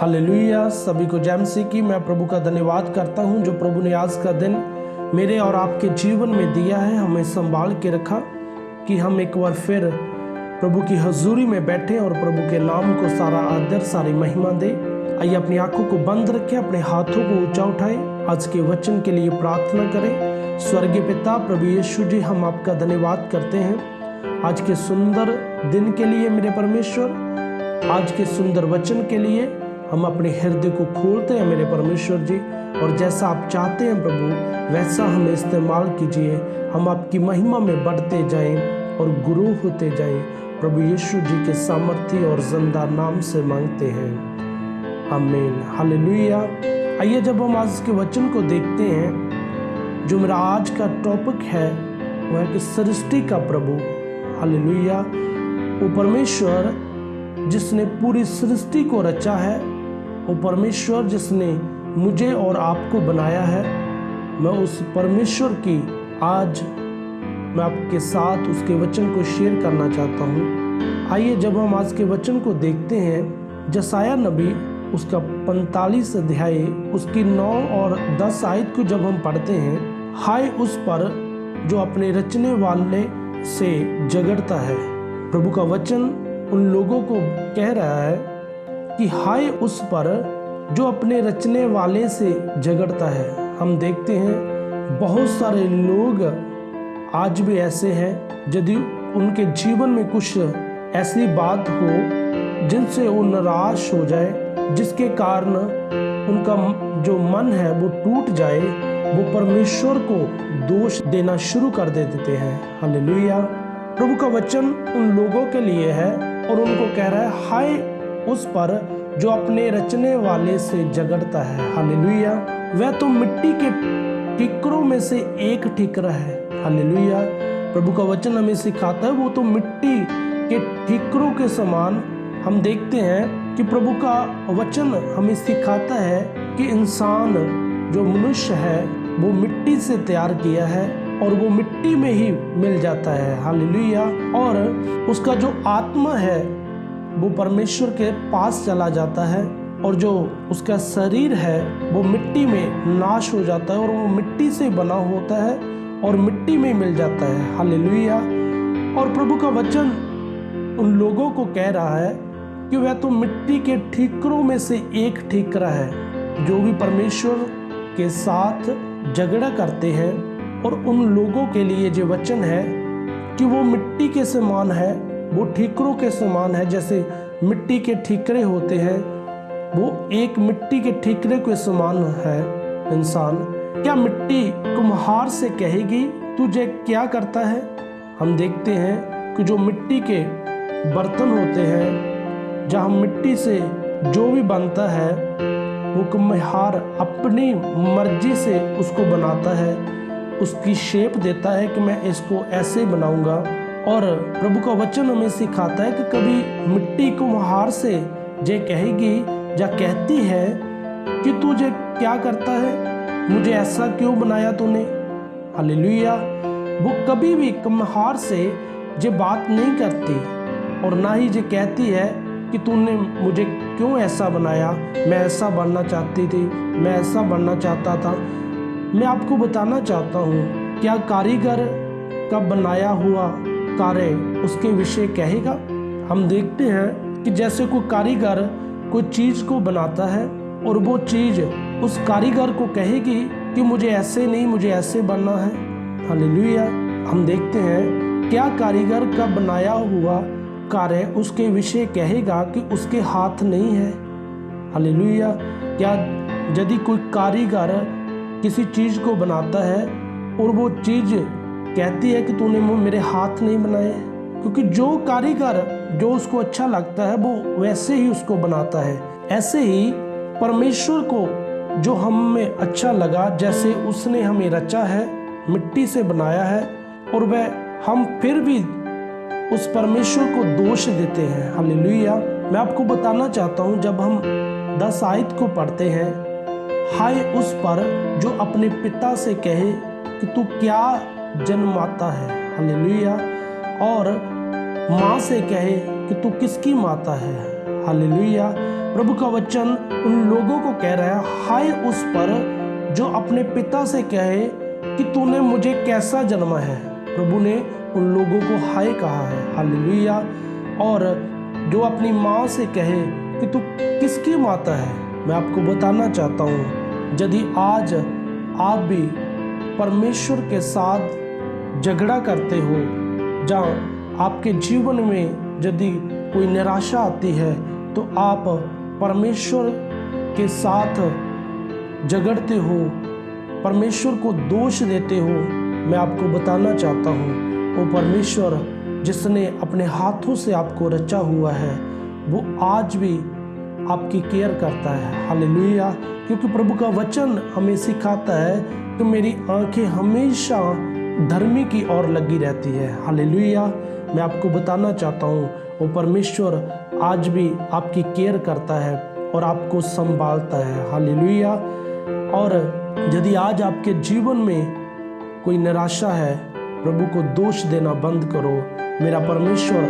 Hallelujah. सभी को जय मसीह की। मैं प्रभु का धन्यवाद करता हूं जो प्रभु ने आज का दिन मेरे और आपके जीवन में दिया है, हमें संभाल के रखा कि हम एक बार फिर प्रभु की हजूरी में बैठे और प्रभु के नाम को सारा आदर सारी महिमा दे। आइए अपनी आंखों को बंद रखें, अपने हाथों को ऊंचा उठाएं, आज के वचन के लिए प्रार्थना करें। स्वर्गीय पिता प्रभु यीशु जी, हम आपका धन्यवाद करते हैं आज के सुंदर दिन के लिए मेरे परमेश्वर, आज के सुंदर वचन के लिए हम अपने हृदय को खोलते हैं मेरे परमेश्वर जी, और जैसा आप चाहते हैं प्रभु वैसा हमें इस्तेमाल कीजिए। हम आपकी महिमा में बढ़ते जाएं और गुरु होते जाएं। प्रभु यीशु जी के सामर्थ्य और जिंदा नाम से मांगते हैं, आमीन। हालेलुया। आइए जब हम आज के वचन को देखते हैं, जो मेरा आज का टॉपिक है वह है कि सृष्टि का प्रभु। हालेलुया। वो परमेश्वर जिसने पूरी सृष्टि को रचा है, वो परमेश्वर जिसने मुझे और आपको बनाया है, मैं उस परमेश्वर की आज मैं आपके साथ उसके वचन को शेयर करना चाहता हूँ। आइए जब हम आज के वचन को देखते हैं, यशायाह नबी उसका 45 अध्याय उसकी 9 और 10 आयत को जब हम पढ़ते हैं, हाय उस पर जो अपने रचने वाले से झगड़ता है। प्रभु का वचन उन लोगों को कह रहा है कि हाय उस पर जो अपने रचने वाले से झगड़ता है। हम देखते हैं बहुत सारे लोग आज भी ऐसे हैं, यदि उनके जीवन में कुछ ऐसी बात हो जिनसे वो निराश हो जाए, जिसके कारण उनका जो मन है वो टूट जाए, वो परमेश्वर को दोष देना शुरू कर देते हैं। हालेलुया। प्रभु का वचन उन लोगों के लिए है और उनको कह रहा है हाय उस पर जो अपने रचने वाले से झगड़ता है। हालेलुया। वह तो मिट्टी के ठिकरों में से एक ठिकरा है। हालेलुया। प्रभु का वचन हमें सिखाता है वो तो मिट्टी के ठिकरों के समान। हम देखते हैं कि प्रभु का वचन हमें सिखाता है कि इंसान जो मनुष्य है वो मिट्टी से तैयार किया है और वो मिट्टी में ही मिल जाता है। हालेलुया। और उसका जो आत्मा है वो परमेश्वर के पास चला जाता है और जो उसका शरीर है वो मिट्टी में नाश हो जाता है और वो मिट्टी से बना होता है और मिट्टी में मिल जाता है। हालेलुया। और प्रभु का वचन उन लोगों को कह रहा है कि वह तो मिट्टी के ठिकरों में से एक ठिकरा है। जो भी परमेश्वर के साथ झगड़ा करते हैं, और उन लोगों के लिए जो वचन है कि वो मिट्टी के समान है, वो ठिकरों के समान है। जैसे मिट्टी के ठिकरे होते हैं, वो एक मिट्टी के ठिकरे के समान है इंसान। क्या मिट्टी कुम्हार से कहेगी तुझे क्या करता है? हम देखते हैं कि जो मिट्टी के बर्तन होते हैं, जहाँ मिट्टी से जो भी बनता है वो कुम्हार अपनी मर्जी से उसको बनाता है, उसकी शेप देता है कि मैं इसको ऐसे बनाऊंगा। और प्रभु का वचन हमें सिखाता है कि कभी मिट्टी कुम्हार से जे कहेगी या कहती है कि तुझे क्या करता है, मुझे ऐसा क्यों बनाया तूने। हालेलुया। वो कभी भी कुम्हार से जे बात नहीं करती और ना ही जे कहती है कि तूने मुझे क्यों ऐसा बनाया, मैं ऐसा बनना चाहती थी, मैं ऐसा बनना चाहता था। मैं आपको बताना चाहता हूँ, क्या कारीगर का बनाया हुआ कार्य उसके विषय कहेगा? हम देखते हैं कि जैसे कोई कारीगर कोई चीज़ को बनाता है और वो चीज़ उस कारीगर को कहेगी कि मुझे ऐसे नहीं, मुझे ऐसे बनना है। हालेलुया। हम देखते हैं क्या कारीगर का बनाया हुआ कार्य उसके विषय कहेगा कि उसके हाथ नहीं है। हालेलुया। क्या यदि कोई कारीगर किसी चीज़ को बनाता है और वो चीज़ कहती है कि तूने मेरे हाथ नहीं बनाए, क्योंकि जो कारीगर जो उसको अच्छा लगता है वो वैसे ही उसको बनाता है। ऐसे ही परमेश्वर को जो हमें अच्छा लगा, जैसे उसने हमें रचा है, मिट्टी से बनाया है, और वह हम फिर भी उस परमेश्वर को दोष देते हैं। हालेलुया। मैं आपको बताना चाहता हूँ, जब हम 10 आयत को पढ़ते हैं, हाय उस पर जो अपने पिता से कहे कि तू क्या जन्माता है। हालेलुया। और माँ से कहे कि तू किसकी माता है। हालेलुया। प्रभु का वचन उन लोगों को कह रहा है, हाय उस पर जो अपने पिता से कहे कि तूने मुझे कैसा जन्मा है। प्रभु ने उन लोगों को हाय कहा है, हालेलुया। और जो अपनी माँ से कहे कि तू किसकी माता है। मैं आपको बताना चाहता हूँ, यदि आज आप भी परमेश्वर के साथ झगड़ा करते हो, जहाँ आपके जीवन में यदि कोई निराशा आती है, तो आप परमेश्वर के साथ झगड़ते हो, परमेश्वर को दोष देते हो, मैं आपको बताना चाहता हूँ, वो परमेश्वर जिसने अपने हाथों से आपको रचा हुआ है, वो आज भी आपकी केयर करता है, हालेलुया। क्योंकि प्रभु का वचन हमें सिखाता है कि मेरी आंखें हमेशा धर्मी की ओर लगी रहती है, हालेलुया। मैं आपको बताना चाहता हूँ, वो परमेश्वर आज भी आपकी केयर करता है और आपको संभालता है, हालेलुया। और यदि आज आपके जीवन में कोई निराशा है, प्रभु को दोष देना बंद करो। मेरा परमेश्वर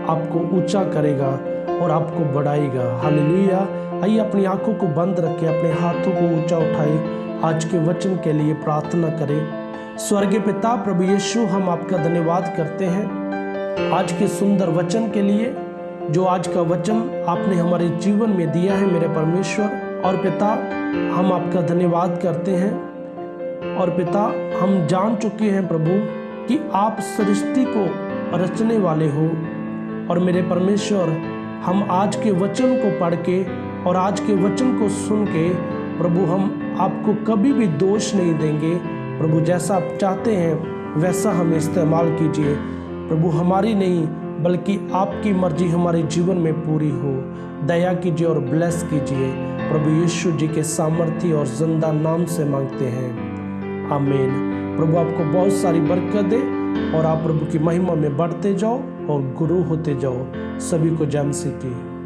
आपको ऊंचा करेगा और आपको बढ़ाएगा, हालेलुया। आइए अपनी आंखों को बंद रखें, अपने हाथों को ऊंचा उठाएं, आज के वचन के लिए प्रार्थना करें। स्वर्गीय पिता प्रभु यीशु, हम आपका धन्यवाद करते हैं आज के सुंदर वचन के लिए, जो आज का वचन आपने हमारे जीवन में दिया है मेरे परमेश्वर। और पिता, हम आपका धन्यवाद करते हैं। और पिता, हम जान चुके हैं प्रभु कि आप सृष्टि को रचने वाले हो। और मेरे परमेश्वर, हम आज के वचन को पढ़ के और आज के वचन को सुन के प्रभु, हम आपको कभी भी दोष नहीं देंगे। प्रभु, जैसा आप चाहते हैं वैसा हमें इस्तेमाल कीजिए प्रभु, हमारी नहीं बल्कि आपकी मर्जी हमारे जीवन में पूरी हो। दया कीजिए और ब्लेस कीजिए प्रभु यीशु जी के सामर्थ्य और जिंदा नाम से मांगते हैं, आमीन। प्रभु आपको बहुत सारी बरकत दे और आप प्रभु की महिमा में बढ़ते जाओ और गुरु होते जाओ। सभी को जय मसीह की।